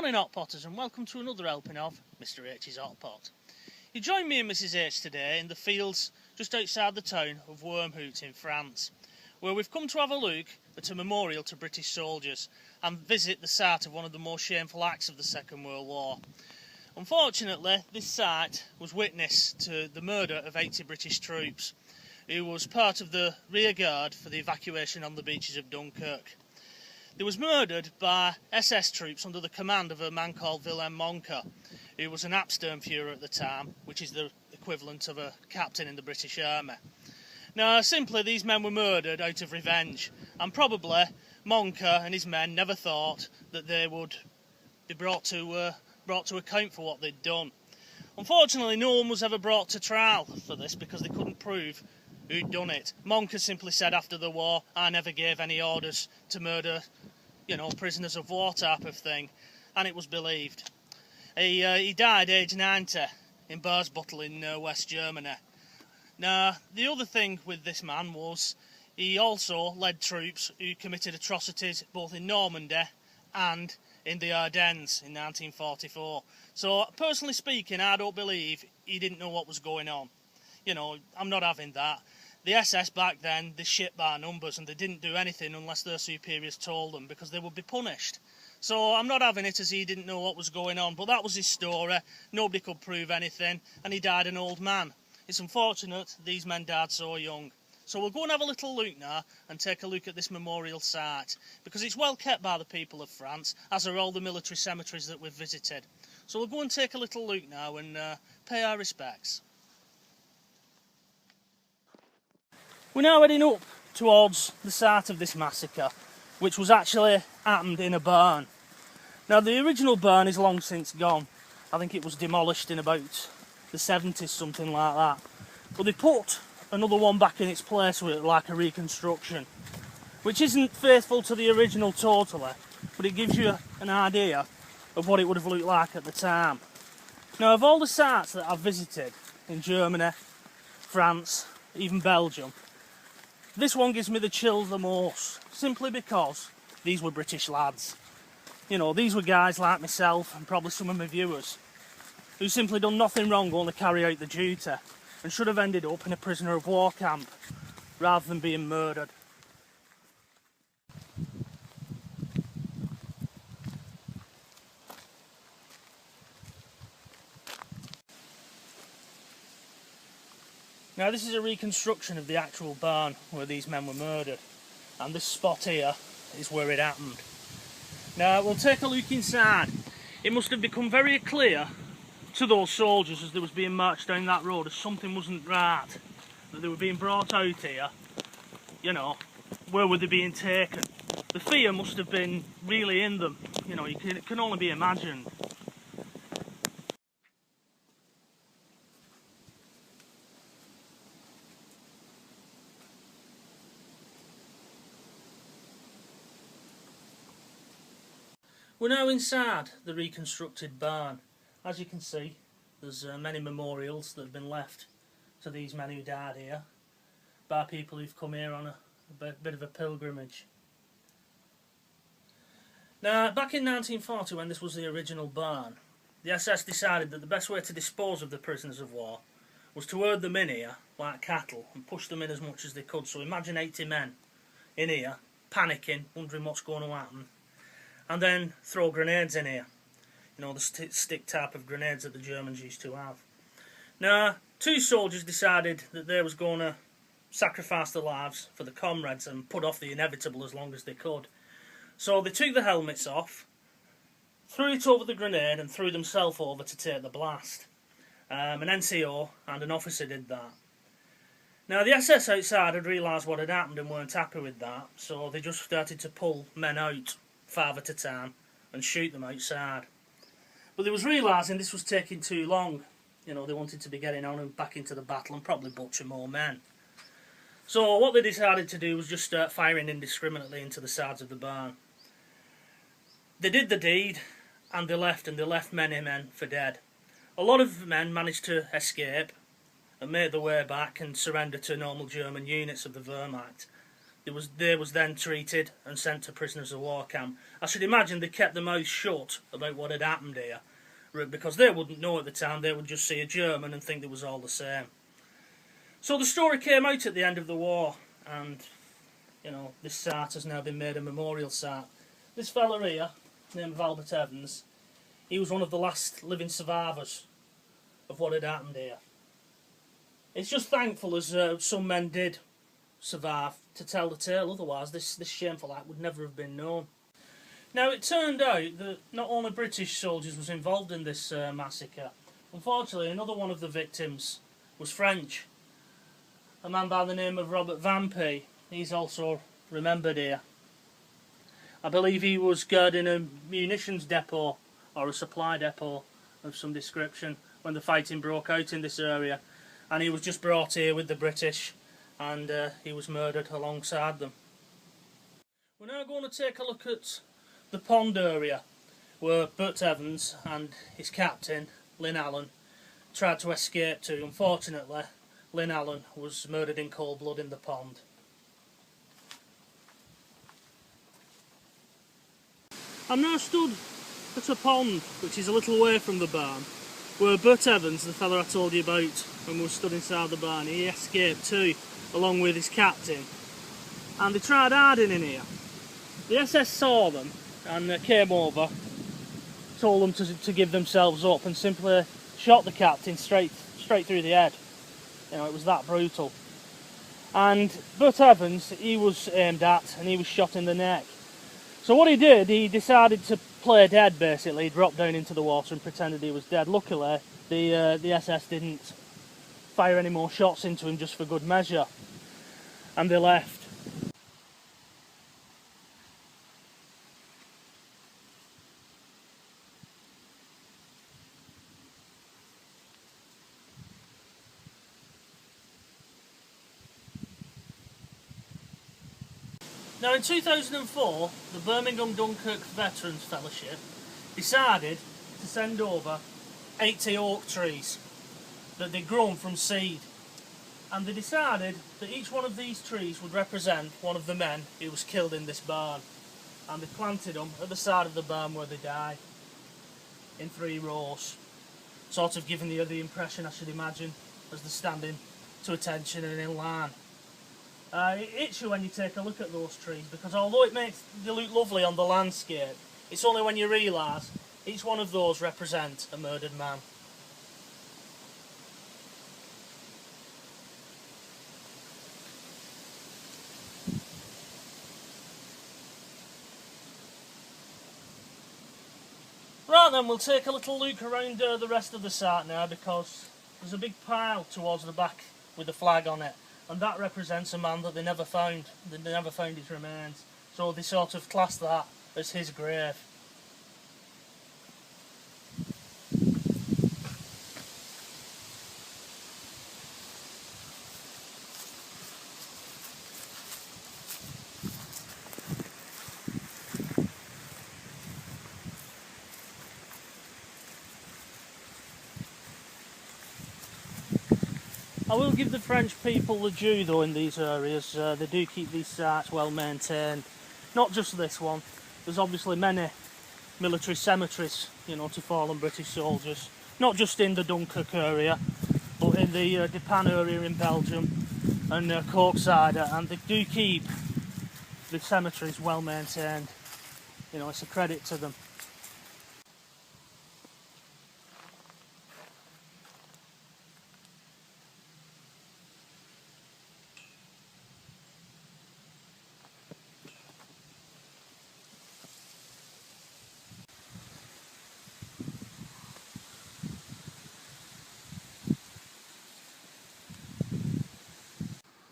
morning, Hot Potters, and welcome to another helping of Mr H's Hot Pot. You join me and Mrs H today in the fields just outside the town of Wormhoudt in France, where we've come to have a look at a memorial to British soldiers and visit the site of one of the most shameful acts of the Second World War. Unfortunately, this site was witness to the murder of 80 British troops, who was part of the rear guard for the evacuation on the beaches of Dunkirk. They was murdered by SS troops under the command of a man called Wilhelm Mohnke, who was an Hauptsturmführer at the time, which is the equivalent of a captain in the British Army. Now, simply, these men were murdered out of revenge, and probably Mohnke and his men never thought that they would be brought to account for what they'd done. Unfortunately, no one was ever brought to trial for this because they couldn't prove who'd done it. Mohnke simply said after the war, "I never gave any orders to murder, prisoners of war" type of thing, and it was believed. He died aged 90 in Bois in West Germany. Now, the other thing with this man was he also led troops who committed atrocities both in Normandy and in the Ardennes in 1944. So, personally speaking, I don't believe he didn't know what was going on. I'm not having that. The SS back then, they shit by numbers and they didn't do anything unless their superiors told them because they would be punished. So I'm not having it as he didn't know what was going on, but that was his story. Nobody could prove anything, and he died an old man. It's unfortunate these men died so young. So we'll go and have a little look now and take a look at this memorial site, because it's well kept by the people of France, as are all the military cemeteries that we've visited. So we'll go and take a little look now and pay our respects. We're now heading up towards the site of this massacre, which was actually happened in a barn. Now, the original barn is long since gone. I think it was demolished in about the 70s, something like that. But they put another one back in its place with like a reconstruction, which isn't faithful to the original totally, but it gives you an idea of what it would have looked like at the time. Now, of all the sites that I've visited in Germany, France, even Belgium, this one gives me the chills the most, simply because these were British lads. These were guys like myself and probably some of my viewers who simply done nothing wrong, only carry out the duty, and should have ended up in a prisoner of war camp rather than being murdered. Now, this is a reconstruction of the actual barn where these men were murdered, and this spot here is where it happened. Now, we'll take a look inside. It must have become very clear to those soldiers as they was being marched down that road as something wasn't right, that they were being brought out here. Where were they being taken? The fear must have been really in them. It can only be imagined. We're now inside the reconstructed barn. As you can see, there's many memorials that have been left to these men who died here by people who've come here on a bit of a pilgrimage. Now, back in 1940, when this was the original barn, the SS decided that the best way to dispose of the prisoners of war was to herd them in here like cattle and push them in as much as they could. So imagine 80 men in here, panicking, wondering what's going to happen, and then throw grenades in here. The stick type of grenades that the Germans used to have. Now, two soldiers decided that they was going to sacrifice their lives for the comrades and put off the inevitable as long as they could. So they took the helmets off, threw it over the grenade and threw themselves over to take the blast. An NCO and an officer did that. Now, the SS outside had realised what had happened and weren't happy with that, so they just started to pull men out 5 at a time and shoot them outside. But they was realising this was taking too long. They wanted to be getting on and back into the battle and probably butcher more men. So what they decided to do was just start firing indiscriminately into the sides of the barn. They did the deed and they left many men for dead. A lot of men managed to escape and made their way back and surrender to normal German units of the Wehrmacht. they was then treated and sent to prisoners of war camp. I should imagine they kept their mouths shut about what had happened here, because they wouldn't know at the time. They would just see a German and think it was all the same. So the story came out at the end of the war, and you know, this site has now been made a memorial site. This fella here, named Albert Evans, he was one of the last living survivors of what had happened here. It's just thankful as some men did survive to tell the tale, otherwise this shameful act would never have been known. Now it turned out that not only British soldiers was involved in this massacre. Unfortunately, another one of the victims was French. A man by the name of Robert Vampy. He's also remembered here. I believe he was guarding a munitions depot or a supply depot of some description when the fighting broke out in this area, and he was just brought here with the British, and he was murdered alongside them. We're now going to take a look at the pond area where Bert Evans and his captain, Lynn Allen, tried to escape to. Unfortunately, Lynn Allen was murdered in cold blood in the pond. I'm now stood at a pond which is a little away from the barn, where Bert Evans, the fella I told you about when we were stood inside the barn, he escaped too, along with his captain. And they tried hiding in here. The SS saw them and came over, told them to give themselves up, and simply shot the captain straight through the head. You know, it was that brutal. And Bert Evans, he was aimed at and he was shot in the neck. So what he did, he decided to play dead basically. He dropped down into the water and pretended he was dead. Luckily, the SS didn't fire any more shots into him just for good measure. And they left. Now in 2004, the Birmingham Dunkirk Veterans Fellowship decided to send over 80 oak trees that they'd grown from seed. And they decided that each one of these trees would represent one of the men who was killed in this barn. And they planted them at the side of the barn where they died, in 3 rows. Sort of giving you the impression, I should imagine, as they're standing to attention and in line. It hits you when you take a look at those trees, because although they look lovely on the landscape, it's only when you realise each one of those represents a murdered man. Right then, we'll take a little look around the rest of the site now, because there's a big pile towards the back with a flag on it. And that represents a man that they never found. They never found his remains. So they sort of class that as his grave. I will give the French people the due though in these areas. They do keep these sites well maintained. Not just this one. There's obviously many military cemeteries, you know, to fallen British soldiers. Not just in the Dunkirk area, but in the Depan area in Belgium and Corkside, and they do keep the cemeteries well maintained. You know, it's a credit to them.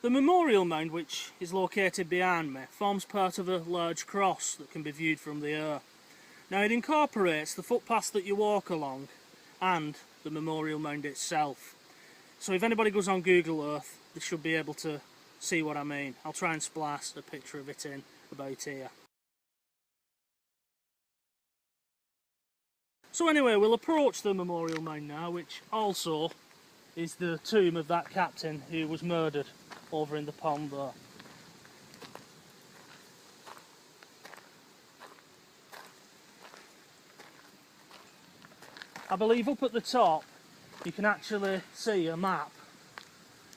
The memorial mound, which is located behind me, forms part of a large cross that can be viewed from the air. Now it incorporates the footpaths that you walk along and the memorial mound itself. So if anybody goes on Google Earth, they should be able to see what I mean. I'll try and splice a picture of it in about here. So anyway, we'll approach the memorial mound now, which also is the tomb of that captain who was murdered over in the pond there. I believe up at the top you can actually see a map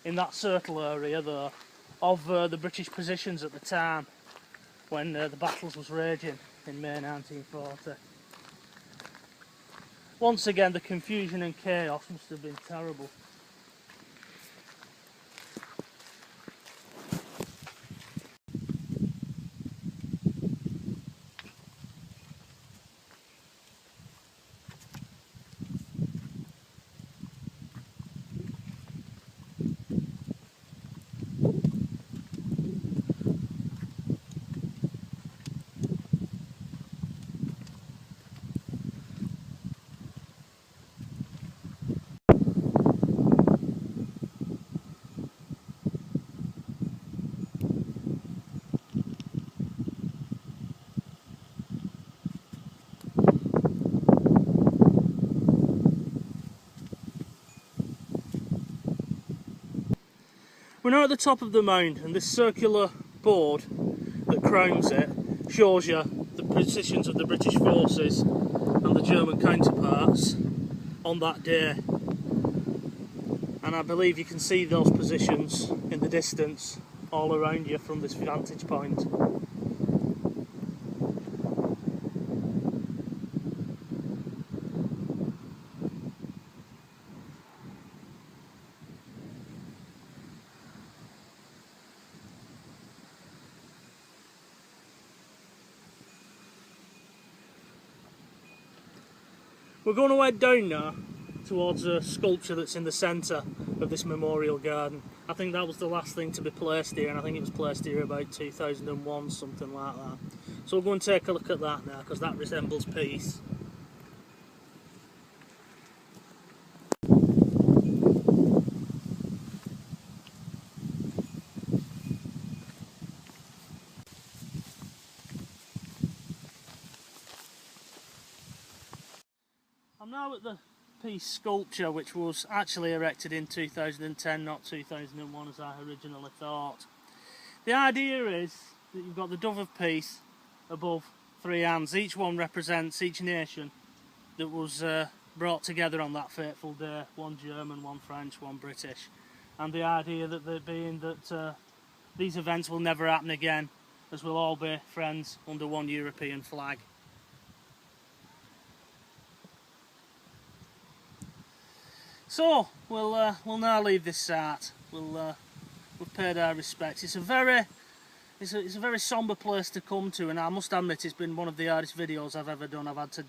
in that circle area there of the British positions at the time when the battles was raging in May 1940. Once again, the confusion and chaos must have been terrible. We're now at the top of the mound, and this circular board that crowns it shows you the positions of the British forces and the German counterparts on that day. And I believe you can see those positions in the distance all around you from this vantage point. We're going to head down now towards a sculpture that's in the centre of this memorial garden. I think that was the last thing to be placed here, and I think it was placed here about 2001, something like that. So we'll go and take a look at that now, because that resembles peace. I'm now at the peace sculpture, which was actually erected in 2010, not 2001 as I originally thought. The idea is that you've got the dove of peace above three hands. Each one represents each nation that was brought together on that fateful day. One German, one French, one British. And the idea that there being that these events will never happen again, as we'll all be friends under one European flag. So we'll now leave this site. We've paid our respects. It's a very sombre place to come to, and I must admit it's been one of the hardest videos I've ever done. I've had to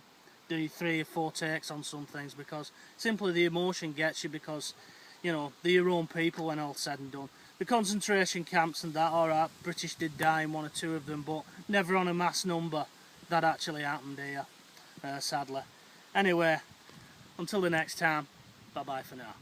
do 3 or 4 takes on some things because simply the emotion gets you, because you know they're your own people when all's said and done. The concentration camps and that, alright, British did die in 1 or 2 of them, but never on a mass number. That actually happened here, sadly. Anyway, until the next time. Bye bye for now.